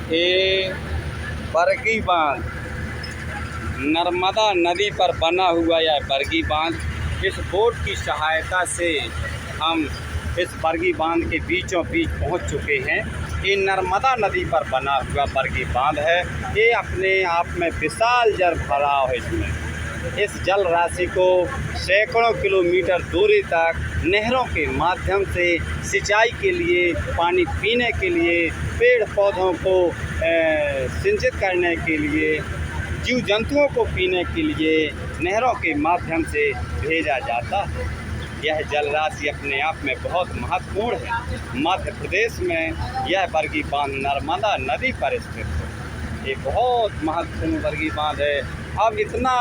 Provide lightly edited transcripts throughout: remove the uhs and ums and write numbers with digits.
ये बरगी बांध, नर्मदा नदी पर बना हुआ यह बरगी बांध। इस बोट की सहायता से हम इस बरगी बांध के बीचों बीच पहुंच चुके हैं। ये नर्मदा नदी पर बना हुआ बरगी बांध है। ये अपने आप में विशाल जल भराव है। इसमें इस जल राशि को सैकड़ों किलोमीटर दूरी तक नहरों के माध्यम से सिंचाई के लिए, पानी पीने के लिए, पेड़ पौधों को सिंचित करने के लिए, जीव जंतुओं को पीने के लिए नहरों के माध्यम से भेजा जाता है। यह जल राशि अपने आप में बहुत महत्वपूर्ण है। मध्य प्रदेश में यह बरगी बांध नर्मदा नदी पर स्थित है। ये बहुत महत्वपूर्ण बरगी बांध है। अब इतना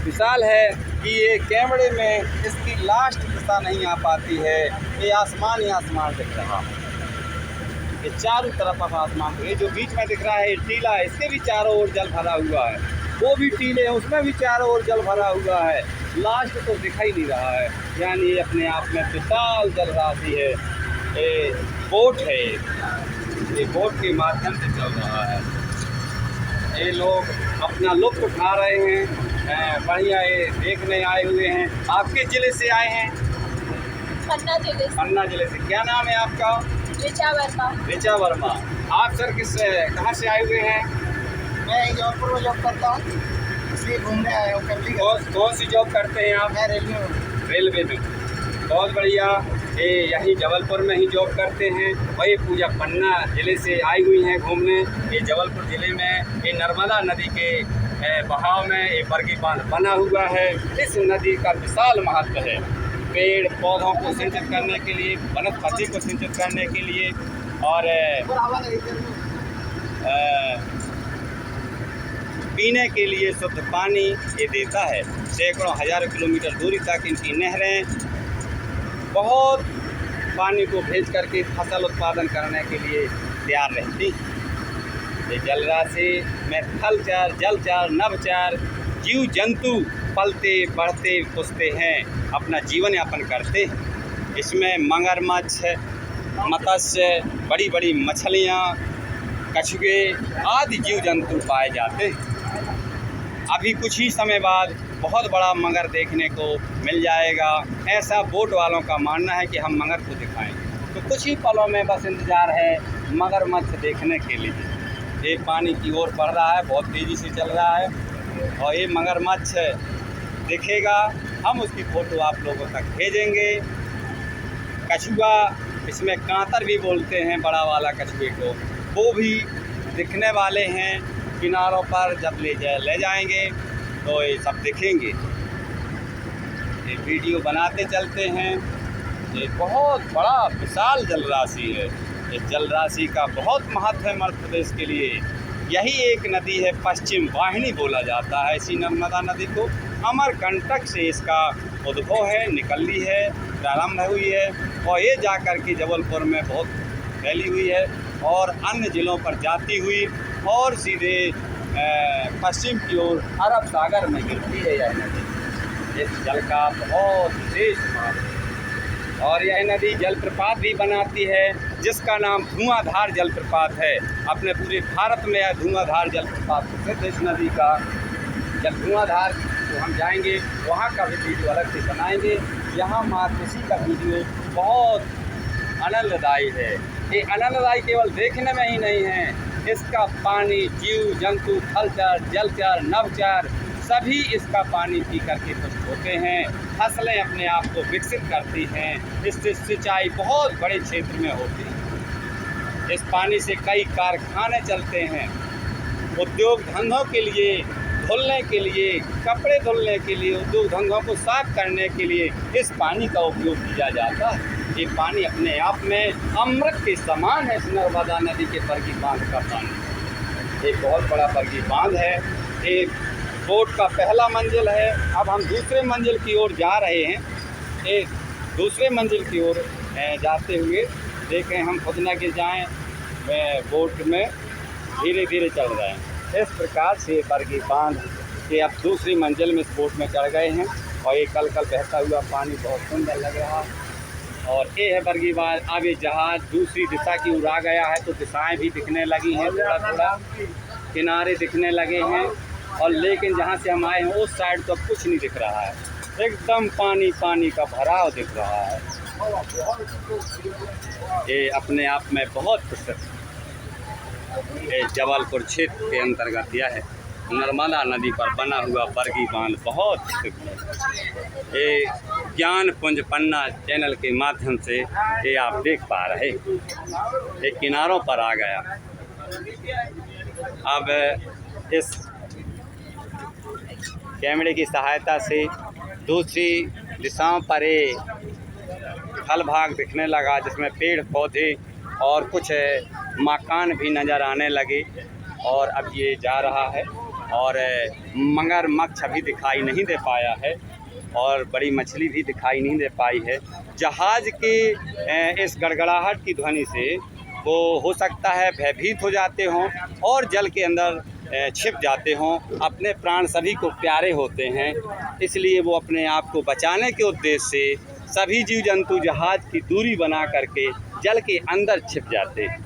विशाल है कि ये कैमरे में इसकी लास्ट दिशा नहीं आ पाती है। ये आसमान ही आसमान दिख रहा है। ये चारों तरफ अब आसमान, ये जो बीच में दिख रहा है ये टीला है, इसके भी चारों ओर जल भरा हुआ है। वो भी टीले हैं, उसमें भी चारों ओर जल भरा हुआ है। लास्ट तो दिखाई नहीं रहा है। यानी ये अपने आप में विशाल जल राशि है। ये बोट है, ये बोट के माध्यम से चल रहा है। ये लोग अपना लुत्फ उठा रहे हैं। बढ़िया ये देखने आए हुए हैं। आपके ज़िले से आए हैं? पन्ना जिले से। पन्ना जिले से। क्या नाम है आपका? ऋचा वर्मा। ऋचा वर्मा। आप सर कहाँ से आए हुए हैं? मैं जौनपुर में जॉब करता हूँ, इसलिए घूमने आया हूँ। कौन सी जॉब करते हैं आप? मैं रेलवे में। रेलवे में। बहुत बढ़िया। ये यहीं जबलपुर में ही जॉब करते हैं। वही पूजा पन्ना ज़िले से आई हुई हैं घूमने। ये जबलपुर ज़िले में ये नर्मदा नदी के बहाव में ये बरगी बांध बना हुआ है। इस नदी का विशाल महत्व है। पेड़ पौधों को सिंचित करने के लिए, वनस्पति को सिंचित करने के लिए और पीने के लिए शुद्ध पानी ये देता है। सैकड़ों हजारों किलोमीटर दूरी तक इनकी नहरें बहुत पानी को भेज करके फसल उत्पादन करने के लिए तैयार रहती हैं। ये जल राशि में थलचर, जलचर, नभचर जीव जंतु पलते बढ़ते पुसते हैं, अपना जीवन यापन करते हैं। इसमें मगरमच्छ, मत्स्य, बड़ी बड़ी मछलियाँ, कछुए आदि जीव जंतु पाए जाते हैं। अभी कुछ ही समय बाद बहुत बड़ा मगर देखने को मिल जाएगा। ऐसा बोट वालों का मानना है कि हम मगर को दिखाएंगे। तो कुछ ही पलों में बस इंतज़ार है मगरमच्छ देखने के लिए। ये पानी की ओर बढ़ रहा है, बहुत तेज़ी से चल रहा है और ये मगरमच्छ दिखेगा, हम उसकी फ़ोटो आप लोगों तक भेजेंगे। कछुआ, इसमें कांतर भी बोलते हैं बड़ा वाला कछुए को, वो भी दिखने वाले हैं। किनारों पर जब ले जाएंगे तो ये सब दिखेंगे। ये वीडियो बनाते चलते हैं। ये बहुत बड़ा विशाल जल राशि है। इस जल राशि का बहुत महत्व है मध्य प्रदेश के लिए। यही एक नदी है, पश्चिम वाहिनी बोला जाता है इसी नर्मदा नदी को। अमरकंटक से इसका उद्भव है, निकली है, प्रारंभ हुई है और ये जाकर के जबलपुर में बहुत फैली हुई है और अन्य ज़िलों पर जाती हुई और सीधे पश्चिम की ओर अरब सागर में गिरती है यह नदी। इस जल का बहुत विशेष महत्व है और यह नदी जलप्रपात भी बनाती है, जिसका नाम धुआंधार जलप्रपात है। अपने पूरे भारत में यह धुआंधार जलप्रपात प्रसिद्ध इस नदी का। जब धुआंधार तो हम जाएंगे, वहाँ का भी वीडियो अलग से बनाएंगे। यहाँ मातृषि का वीडियो बहुत आनंददायी है। ये आनंददायी केवल देखने में ही नहीं है, इसका पानी जीव जंतु, थलचर, जलचर, नभचर सभी इसका पानी पी करके पुष्ट होते हैं। फसलें अपने आप को विकसित करती हैं। इससे सिंचाई बहुत बड़े क्षेत्र में होती है। इस पानी से कई कारखाने चलते हैं। उद्योग धंधों के लिए, धुलने के लिए, कपड़े धुलने के लिए, उद्योग धंधों को साफ करने के लिए इस पानी का उपयोग किया जाता है। ये पानी अपने आप में अमृत के समान है। इस नर्मदा नदी के बरगी बांध का पानी एक बहुत बड़ा बरगी बांध है। एक बोट का पहला मंजिल है। अब हम दूसरे मंजिल की ओर जा रहे हैं। एक दूसरे मंजिल की ओर जाते हुए देखें हम खुद न गिर जाएँ, बोट में धीरे धीरे चल रहे हैं। इस प्रकार से बरगी बांध के अब दूसरी मंजिल में इस बोट में चढ़ गए हैं और ये कल बहता हुआ पानी बहुत सुंदर लग रहा है। और ये है बरगी बांध। अब ये जहाज दूसरी दिशा की ओर आ गया है, तो दिशाएं भी दिखने लगी हैं, थोड़ा थोड़ा किनारे दिखने लगे हैं। और लेकिन जहाँ से हम आए हैं उस साइड तो कुछ नहीं दिख रहा है, एकदम पानी पानी का भराव दिख रहा है। ये अपने आप में बहुत प्रसिद्ध ये जबलपुर क्षेत्र के अंतर्गत यह है नर्मदा नदी पर बना हुआ बरगी बांध बहुत प्रसिद्ध है। ये ज्ञान पुंज पन्ना चैनल के माध्यम से ये आप देख पा रहे, ये किनारों पर आ गया। अब इस कैमरे की सहायता से दूसरी दिशाओं पर ये फल भाग दिखने लगा, जिसमें पेड़ पौधे और कुछ मकान भी नज़र आने लगे। और अब ये जा रहा है और मगरमच्छ अभी दिखाई नहीं दे पाया है और बड़ी मछली भी दिखाई नहीं दे पाई है। जहाज़ के इस गड़गड़ाहट की ध्वनि से वो हो सकता है भयभीत हो जाते हों और जल के अंदर छिप जाते हों। अपने प्राण सभी को प्यारे होते हैं, इसलिए वो अपने आप को बचाने के उद्देश्य से सभी जीव जंतु जहाज़ की दूरी बना करके जल के अंदर छिप जाते हैं।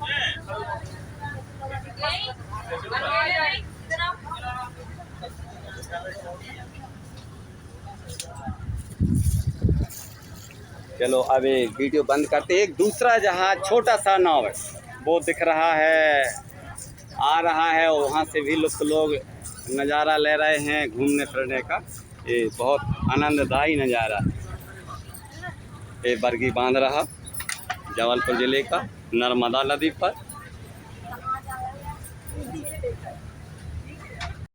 चलो अब ये वीडियो बंद करते। एक दूसरा जहाज छोटा सा नाव है वो दिख रहा है, आ रहा है, और वहाँ से भी लोग नज़ारा ले रहे हैं घूमने फिरने का। ये बहुत आनंददायी नज़ारा है। ये बरगी बांध रहा जबलपुर ज़िले का नर्मदा नदी पर।